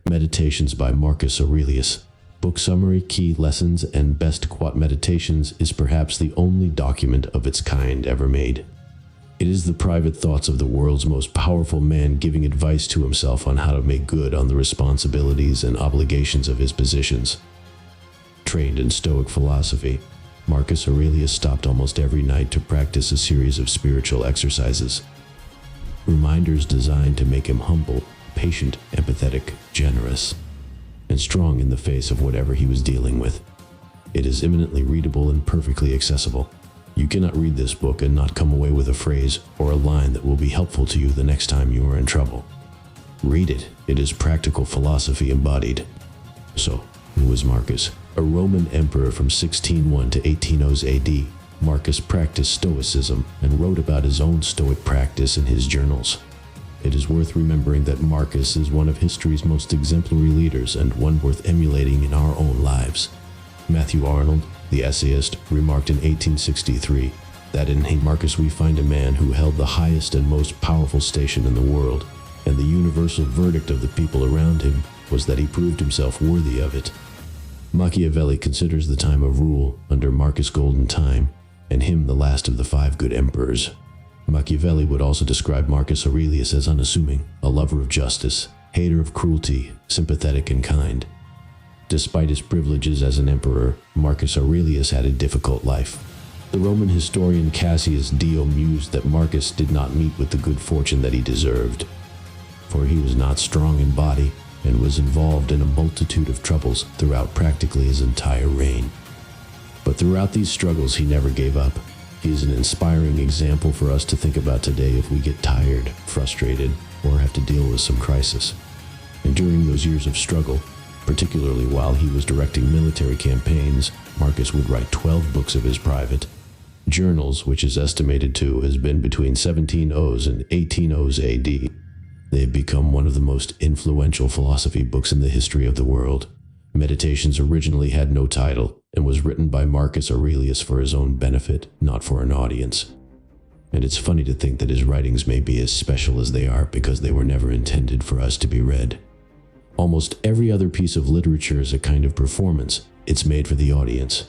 Meditations by Marcus Aurelius. Book summary, key lessons, and best quote. Meditations is perhaps the only document of its kind ever made. It is the private thoughts of the world's most powerful man giving advice to himself on how to make good on the responsibilities and obligations of his positions. Trained in Stoic philosophy, Marcus Aurelius stopped almost every night to practice a series of spiritual exercises. Reminders designed to make him humble, patient, empathetic, generous, and strong in the face of whatever he was dealing with. It is eminently readable and perfectly accessible. You cannot read this book and not come away with a phrase or a line that will be helpful to you the next time you are in trouble. Read it. It is practical philosophy embodied. So, who was Marcus? A Roman emperor from 1601 to 1800 AD, Marcus practiced Stoicism and wrote about his own Stoic practice in his journals. It is worth remembering that Marcus is one of history's most exemplary leaders and one worth emulating in our own lives. Matthew Arnold, the essayist, remarked in 1863 that in Marcus we find a man who held the highest and most powerful station in the world, and the universal verdict of the people around him was that he proved himself worthy of it. Machiavelli considers the time of rule under Marcus' golden time, and him the last of the 5 good emperors. Machiavelli would also describe Marcus Aurelius as unassuming, a lover of justice, hater of cruelty, sympathetic and kind. Despite his privileges as an emperor, Marcus Aurelius had a difficult life. The Roman historian Cassius Dio mused that Marcus did not meet with the good fortune that he deserved, for he was not strong in body and was involved in a multitude of troubles throughout practically his entire reign. But throughout these struggles, he never gave up. He is an inspiring example for us to think about today if we get tired, frustrated, or have to deal with some crisis. And during those years of struggle, particularly while he was directing military campaigns, Marcus would write 12 books of his private journals, which is estimated to have been between 1700s and 1800s AD. They have become one of the most influential philosophy books in the history of the world. Meditations originally had no title and was written by Marcus Aurelius for his own benefit, not for an audience. And it's funny to think that his writings may be as special as they are because they were never intended for us to be read. Almost every other piece of literature is a kind of performance. It's made for the audience.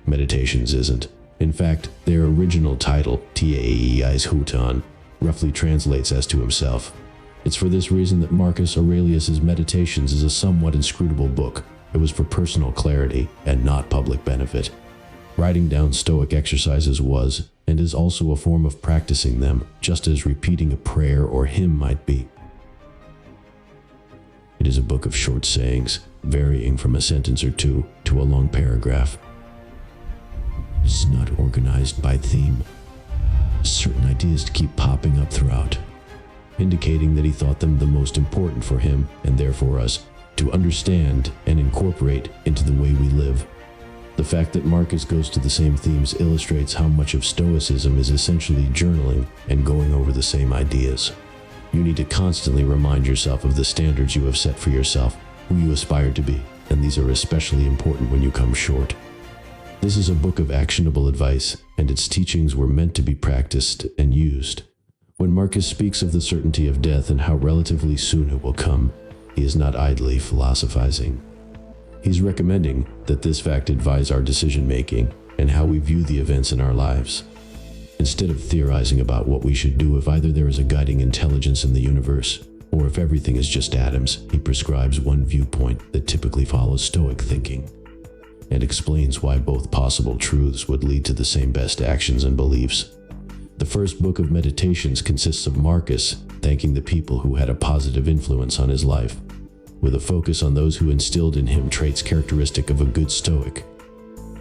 Meditations isn't. In fact, their original title, Taeis Huton, roughly translates as to himself. It's for this reason that Marcus Aurelius's Meditations is a somewhat inscrutable book. It was for personal clarity and not public benefit. Writing down Stoic exercises was, and is also a form of practicing them, just as repeating a prayer or hymn might be. It is a book of short sayings, varying from a sentence or two to a long paragraph. It's not organized by theme. Certain ideas keep popping up throughout, indicating that he thought them the most important for him, and therefore us, to understand and incorporate into the way we live. The fact that Marcus goes to the same themes illustrates how much of Stoicism is essentially journaling and going over the same ideas. You need to constantly remind yourself of the standards you have set for yourself, who you aspire to be, and these are especially important when you come short. This is a book of actionable advice, and its teachings were meant to be practiced and used. When Marcus speaks of the certainty of death and how relatively soon it will come, he is not idly philosophizing. He's recommending that this fact advise our decision-making and how we view the events in our lives. Instead of theorizing about what we should do if either there is a guiding intelligence in the universe, or if everything is just atoms, he prescribes one viewpoint that typically follows Stoic thinking, and explains why both possible truths would lead to the same best actions and beliefs. The first book of Meditations consists of Marcus thanking the people who had a positive influence on his life, with a focus on those who instilled in him traits characteristic of a good Stoic.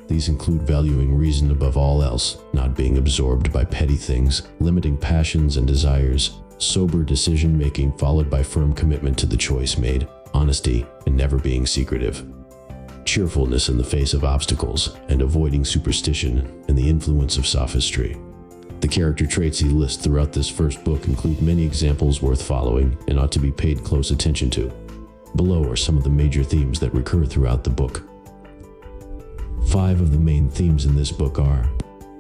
These include valuing reason above all else, not being absorbed by petty things, limiting passions and desires, sober decision-making followed by firm commitment to the choice made, honesty, and never being secretive, cheerfulness in the face of obstacles, and avoiding superstition and the influence of sophistry. The character traits he lists throughout this first book include many examples worth following and ought to be paid close attention to. Below are some of the major themes that recur throughout the book. 5 of the main themes in this book are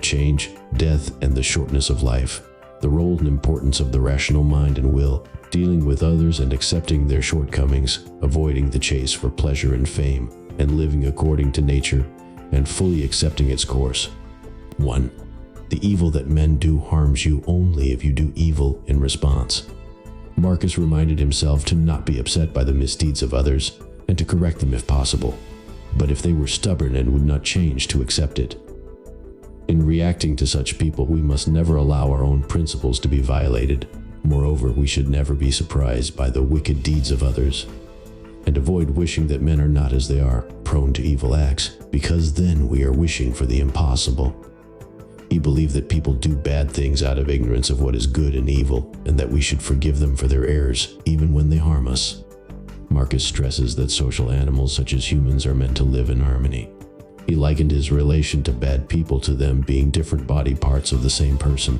change, death, and the shortness of life, the role and importance of the rational mind and will, dealing with others and accepting their shortcomings, avoiding the chase for pleasure and fame, and living according to nature and fully accepting its course. 1. The evil that men do harms you only if you do evil in response. Marcus reminded himself to not be upset by the misdeeds of others and to correct them if possible, but if they were stubborn and would not change, to accept it. In reacting to such people, we must never allow our own principles to be violated. Moreover, we should never be surprised by the wicked deeds of others, and avoid wishing that men are not as they are, prone to evil acts, because then we are wishing for the impossible. He believed that people do bad things out of ignorance of what is good and evil, and that we should forgive them for their errors, even when they harm us. Marcus stresses that social animals such as humans are meant to live in harmony. He likened his relation to bad people to them being different body parts of the same person.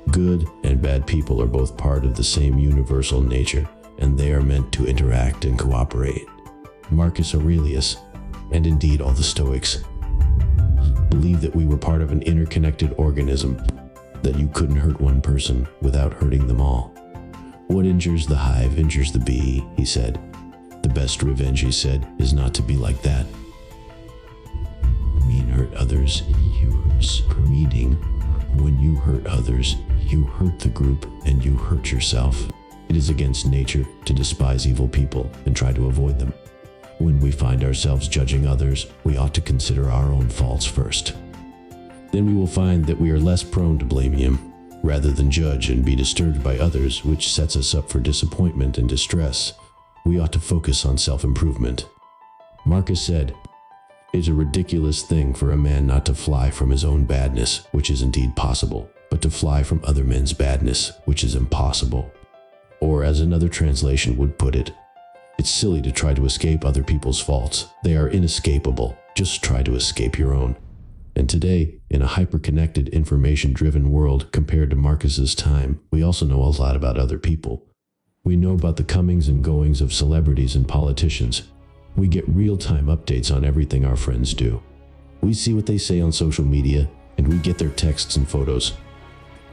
Good and bad people are both part of the same universal nature, and they are meant to interact and cooperate. Marcus Aurelius, and indeed all the Stoics, believed that we were part of an interconnected organism, that you couldn't hurt one person without hurting them all. What injures the hive injures the bee, he said. The best revenge, he said, is not to be like that. Hurt others, yours. Meaning, when you hurt others, you hurt the group and you hurt yourself. It is against nature to despise evil people and try to avoid them. When we find ourselves judging others, we ought to consider our own faults first. Then we will find that we are less prone to blame him, rather than judge and be disturbed by others, which sets us up for disappointment and distress. We ought to focus on self-improvement. Marcus said, "It is a ridiculous thing for a man not to fly from his own badness, which is indeed possible, but to fly from other men's badness, which is impossible." Or, as another translation would put it, it's silly to try to escape other people's faults. They are inescapable. Just try to escape your own. And today, in a hyper-connected, information-driven world compared to Marcus's time, we also know a lot about other people. We know about the comings and goings of celebrities and politicians. We get real-time updates on everything our friends do. We see what they say on social media, and we get their texts and photos.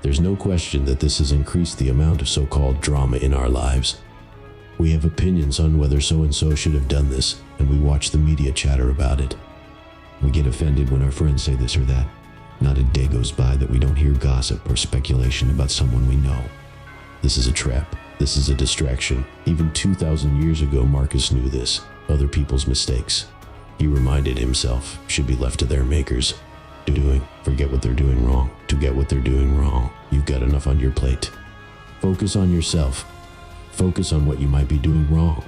There's no question that this has increased the amount of so-called drama in our lives. We have opinions on whether so-and-so should have done this, and we watch the media chatter about it. We get offended when our friends say this or that. Not a day goes by that we don't hear gossip or speculation about someone we know. This is a trap. This is a distraction. Even 2,000 years ago, Marcus knew this. Other people's mistakes, he reminded himself, should be left to their makers. Forget what they're doing wrong. To get what they're doing wrong, you've got enough on your plate. Focus on yourself. Focus on what you might be doing wrong.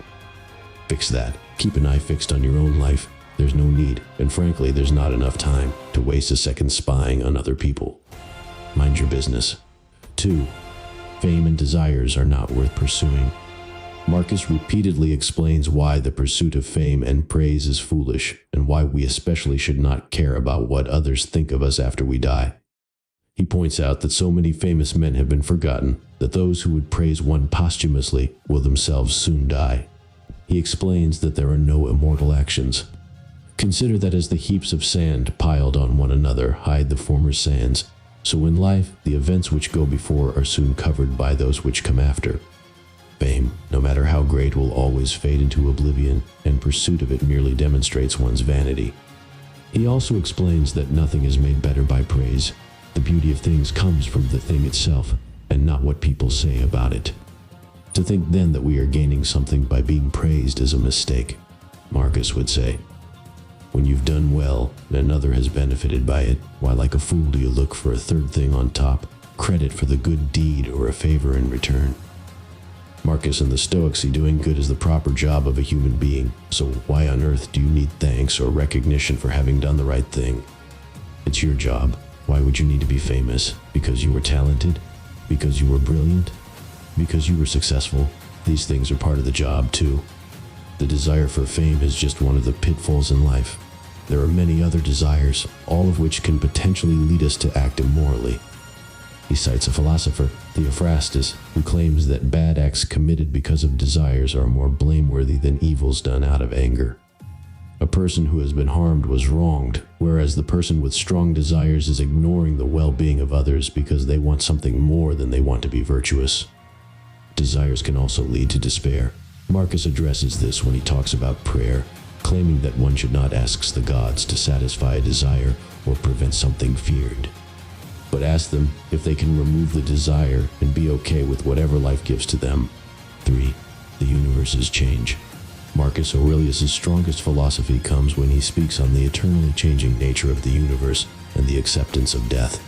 Fix that. Keep an eye fixed on your own life. There's no need, and frankly, there's not enough time to waste a second spying on other people. Mind your business. 2. Fame and desires are not worth pursuing. Marcus repeatedly explains why the pursuit of fame and praise is foolish, and why we especially should not care about what others think of us after we die. He points out that so many famous men have been forgotten, that those who would praise one posthumously will themselves soon die. He explains that there are no immortal actions. Consider that as the heaps of sand piled on one another hide the former sands, so in life the events which go before are soon covered by those which come after. Fame, no matter how great, will always fade into oblivion, and pursuit of it merely demonstrates one's vanity. He also explains that nothing is made better by praise. The beauty of things comes from the thing itself, and not what people say about it. To think then that we are gaining something by being praised is a mistake, Marcus would say. When you've done well, another has benefited by it, why like a fool do you look for a third thing on top, credit for the good deed or a favor in return? Marcus and the Stoics see doing good as the proper job of a human being, so why on earth do you need thanks or recognition for having done the right thing? It's your job. Why would you need to be famous? Because you were talented? Because you were brilliant? Because you were successful? These things are part of the job too. The desire for fame is just one of the pitfalls in life. There are many other desires, all of which can potentially lead us to act immorally. He cites a philosopher, Theophrastus, who claims that bad acts committed because of desires are more blameworthy than evils done out of anger. A person who has been harmed was wronged, whereas the person with strong desires is ignoring the well-being of others because they want something more than they want to be virtuous. desires can also lead to despair. Marcus addresses this when he talks about prayer, claiming that one should not ask the gods to satisfy a desire or prevent something feared, but ask them if they can remove the desire and be okay with whatever life gives to them. 3. The universe's change. Marcus Aurelius' strongest philosophy comes when he speaks on the eternally changing nature of the universe and the acceptance of death.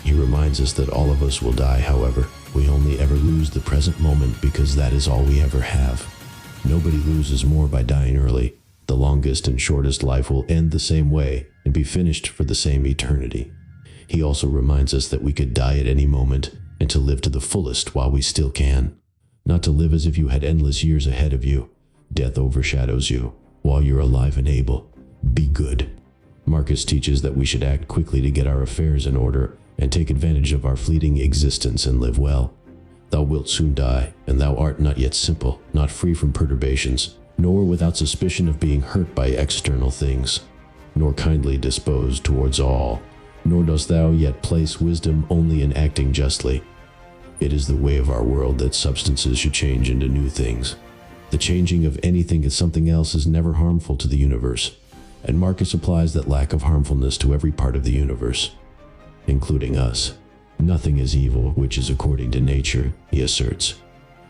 He reminds us that all of us will die, however. We only ever lose the present moment because that is all we ever have. Nobody loses more by dying early. The longest and shortest life will end the same way and be finished for the same eternity. He also reminds us that we could die at any moment and to live to the fullest while we still can. Not to live as if you had endless years ahead of you. Death overshadows you while you're alive and able. Be good. Marcus teaches that we should act quickly to get our affairs in order and take advantage of our fleeting existence and live well. Thou wilt soon die, and thou art not yet simple, not free from perturbations, nor without suspicion of being hurt by external things, nor kindly disposed towards all, nor dost thou yet place wisdom only in acting justly. It is the way of our world that substances should change into new things. The changing of anything into something else is never harmful to the universe, and Marcus applies that lack of harmfulness to every part of the universe, including us. Nothing is evil which is according to nature, he asserts.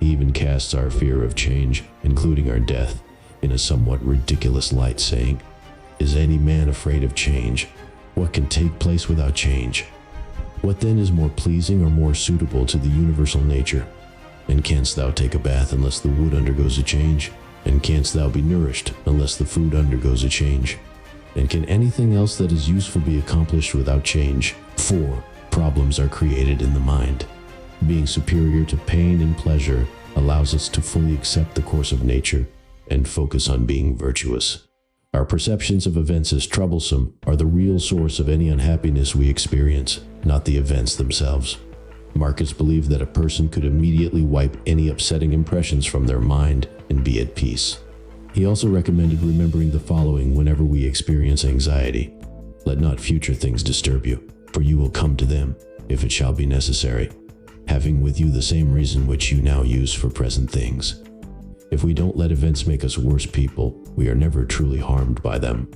He even casts our fear of change, including our death, in a somewhat ridiculous light, saying, "Is any man afraid of change? What can take place without change? What then is more pleasing or more suitable to the universal nature? And canst thou take a bath unless the wood undergoes a change? And canst thou be nourished unless the food undergoes a change? And can anything else that is useful be accomplished without change?" 4. Problems are created in the mind. Being superior to pain and pleasure allows us to fully accept the course of nature and focus on being virtuous. Our perceptions of events as troublesome are the real source of any unhappiness we experience, not the events themselves. Marcus believed that a person could immediately wipe any upsetting impressions from their mind and be at peace. He also recommended remembering the following whenever we experience anxiety. Let not future things disturb you, for you will come to them, if it shall be necessary, having with you the same reason which you now use for present things. If we don't let events make us worse people, we are never truly harmed by them.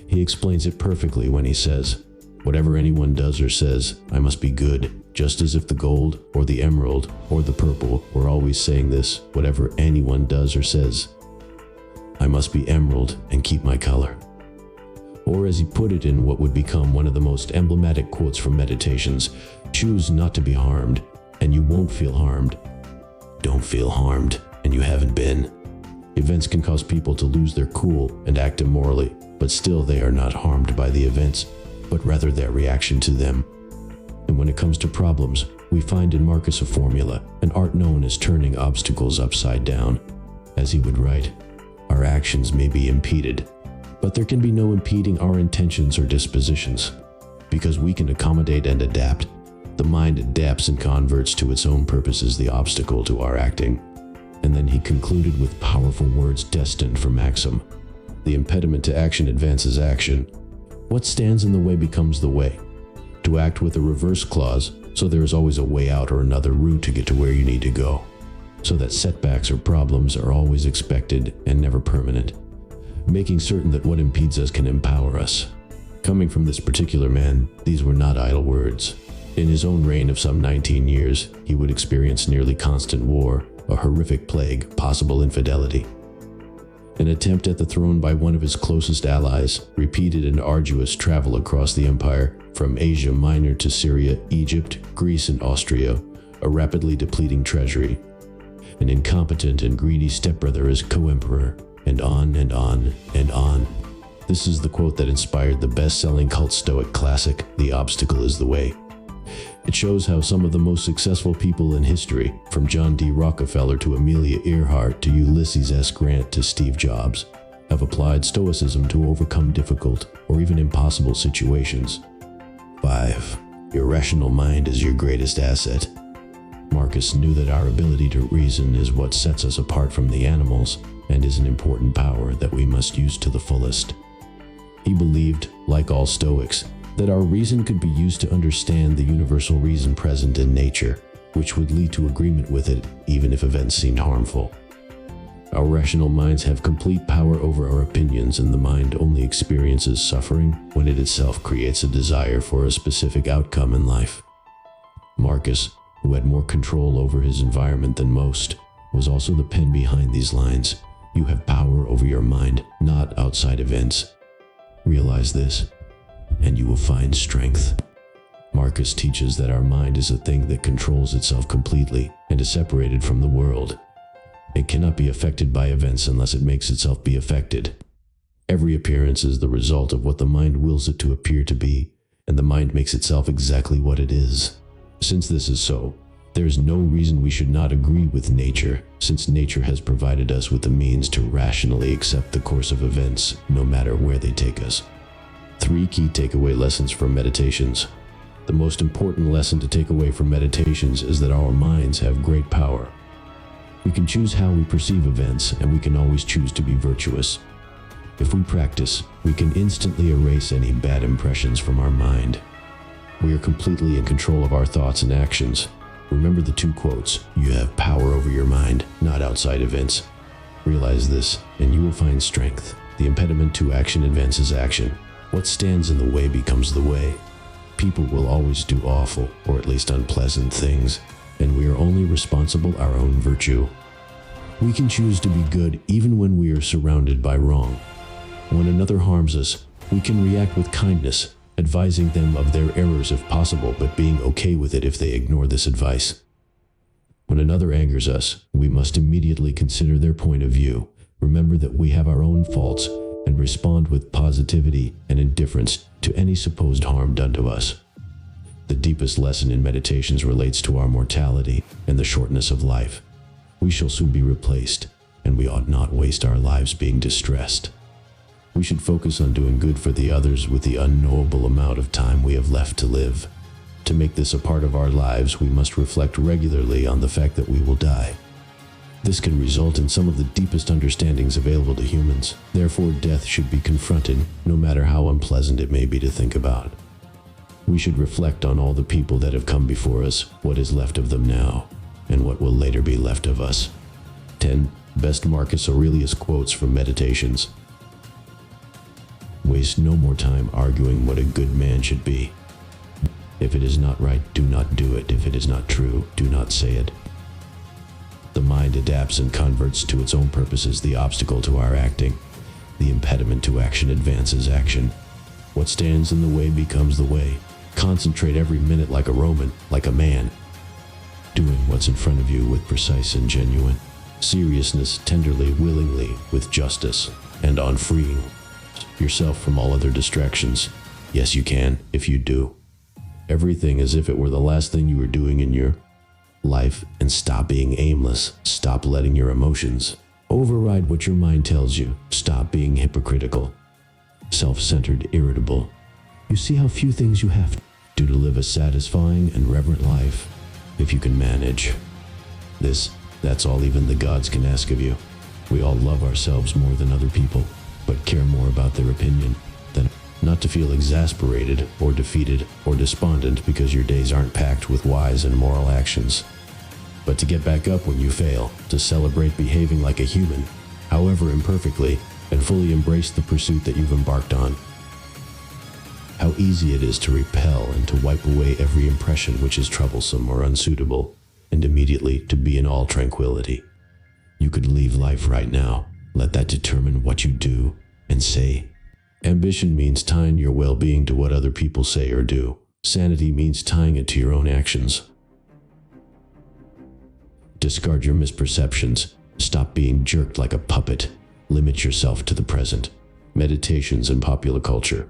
He explains it perfectly when he says, "Whatever anyone does or says, I must be good," just as if the gold, or the emerald, or the purple were always saying this. Whatever anyone does or says, I must be emerald and keep my color. Or as he put it in what would become one of the most emblematic quotes from Meditations, "Choose not to be harmed, and you won't feel harmed. Don't feel harmed, and you haven't been." Events can cause people to lose their cool and act immorally, but still they are not harmed by the events, but rather their reaction to them. And when it comes to problems, we find in Marcus a formula, an art known as turning obstacles upside down. As he would write, "Our actions may be impeded, but there can be no impeding our intentions or dispositions, because we can accommodate and adapt. The mind adapts and converts to its own purposes the obstacle to our acting." And then he concluded with powerful words destined for maxim. "The impediment to action advances action. What stands in the way becomes the way." To act with a reverse clause, so there is always a way out or another route to get to where you need to go, so that setbacks or problems are always expected and never permanent, making certain that what impedes us can empower us. Coming from this particular man, these were not idle words. In his own reign of some 19 years, he would experience nearly constant war, a horrific plague, possible infidelity, an attempt at the throne by one of his closest allies, repeated and arduous travel across the empire, from Asia Minor to Syria, Egypt, Greece, and Austria, a rapidly depleting treasury, an incompetent and greedy stepbrother as co-emperor, and on and on and on. This is the quote that inspired the best-selling cult Stoic classic, "The Obstacle is the Way." It shows how some of the most successful people in history, from John D. Rockefeller to Amelia Earhart to Ulysses S. Grant to Steve Jobs, have applied Stoicism to overcome difficult or even impossible situations. 5. Your rational mind is your greatest asset. Marcus knew that our ability to reason is what sets us apart from the animals and is an important power that we must use to the fullest. He believed, like all Stoics, that our reason could be used to understand the universal reason present in nature, which would lead to agreement with it, even if events seemed harmful. Our rational minds have complete power over our opinions, and the mind only experiences suffering when it itself creates a desire for a specific outcome in life. Marcus, who had more control over his environment than most, was also the pen behind these lines. You have power over your mind, not outside events. Realize this, and you will find strength. Marcus teaches that our mind is a thing that controls itself completely and is separated from the world. It cannot be affected by events unless it makes itself be affected. Every appearance is the result of what the mind wills it to appear to be, and the mind makes itself exactly what it is. Since this is so, there is no reason we should not agree with nature, since nature has provided us with the means to rationally accept the course of events, no matter where they take us. 3 key takeaway lessons from meditations. The most important lesson to take away from meditations is that our minds have great power. We can choose how we perceive events, and we can always choose to be virtuous. If we practice, we can instantly erase any bad impressions from our mind. We are completely in control of our thoughts and actions. Remember the 2 quotes, you have power over your mind, not outside events. Realize this, and you will find strength. The impediment to action advances action. What stands in the way becomes the way. People will always do awful, or at least unpleasant things, and we are only responsible our own virtue. We can choose to be good even when we are surrounded by wrong. When another harms us, we can react with kindness, advising them of their errors if possible, but being okay with it if they ignore this advice. When another angers us, we must immediately consider their point of view, remember that we have our own faults, and respond with positivity and indifference to any supposed harm done to us. The deepest lesson in meditations relates to our mortality and the shortness of life. We shall soon be replaced, and we ought not waste our lives being distressed. We should focus on doing good for the others with the unknowable amount of time we have left to live. To make this a part of our lives, we must reflect regularly on the fact that we will die. This can result in some of the deepest understandings available to humans. Therefore, death should be confronted, no matter how unpleasant it may be to think about. We should reflect on all the people that have come before us, what is left of them now, and what will later be left of us. 10. Best Marcus Aurelius quotes from Meditations. Waste no more time arguing what a good man should be. If it is not right, do not do it. If it is not true, do not say it. The mind adapts and converts to its own purposes the obstacle to our acting. The impediment to action advances action. What stands in the way becomes the way. Concentrate every minute like a Roman, like a man, doing what's in front of you with precise and genuine seriousness, tenderly, willingly, with justice, and on freeing yourself from all other distractions. Yes, you can, if you do everything as if it were the last thing you were doing in your life, and stop being aimless. Stop letting your emotions override what your mind tells you. Stop being hypocritical, self-centered, irritable. You see how few things you have to do to live a satisfying and reverent life. If you can manage this, that's all even the gods can ask of you. We all love ourselves more than other people, but care more about their opinion than not to feel exasperated or defeated or despondent because your days aren't packed with wise and moral actions, but to get back up when you fail, to celebrate behaving like a human, however imperfectly, and fully embrace the pursuit that you've embarked on. How easy it is to repel and to wipe away every impression which is troublesome or unsuitable, and immediately to be in all tranquility. You could leave life right now. Let that determine what you do and say. Ambition means tying your well-being to what other people say or do. Sanity means tying it to your own actions. Discard your misperceptions. Stop being jerked like a puppet. Limit yourself to the present. Meditations and popular culture.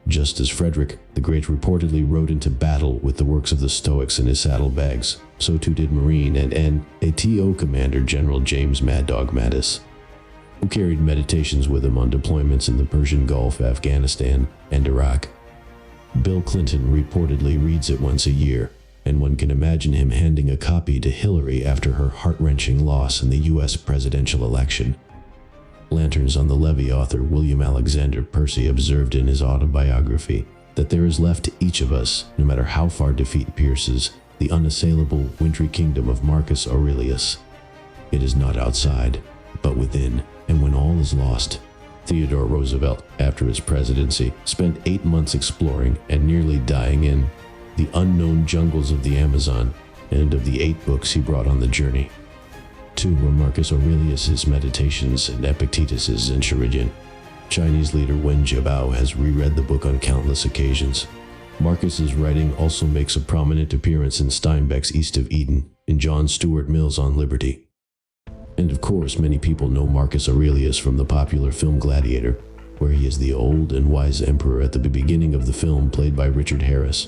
Just as Frederick the Great reportedly rode into battle with the works of the Stoics in his saddlebags, so too did Marine and NATO Commander General James Mad Dog Mattis, who carried meditations with him on deployments in the Persian Gulf, Afghanistan, and Iraq. Bill Clinton reportedly reads it once a year, and one can imagine him handing a copy to Hillary after her heart-wrenching loss in the U.S. presidential election. Lanterns on the Levee author William Alexander Percy observed in his autobiography that there is left to each of us, no matter how far defeat pierces, the unassailable wintry kingdom of Marcus Aurelius. It is not outside, but within, and when all is lost, Theodore Roosevelt, after his presidency, spent 8 months exploring and nearly dying in the unknown jungles of the Amazon, and of the 8 books he brought on the journey, 2 were Marcus Aurelius's Meditations and Epictetus's Enchiridion. Chinese leader Wen Jiabao has reread the book on countless occasions. Marcus's writing also makes a prominent appearance in Steinbeck's East of Eden, in John Stuart Mill's On Liberty. And of course, many people know Marcus Aurelius from the popular film Gladiator, where he is the old and wise emperor at the beginning of the film, played by Richard Harris.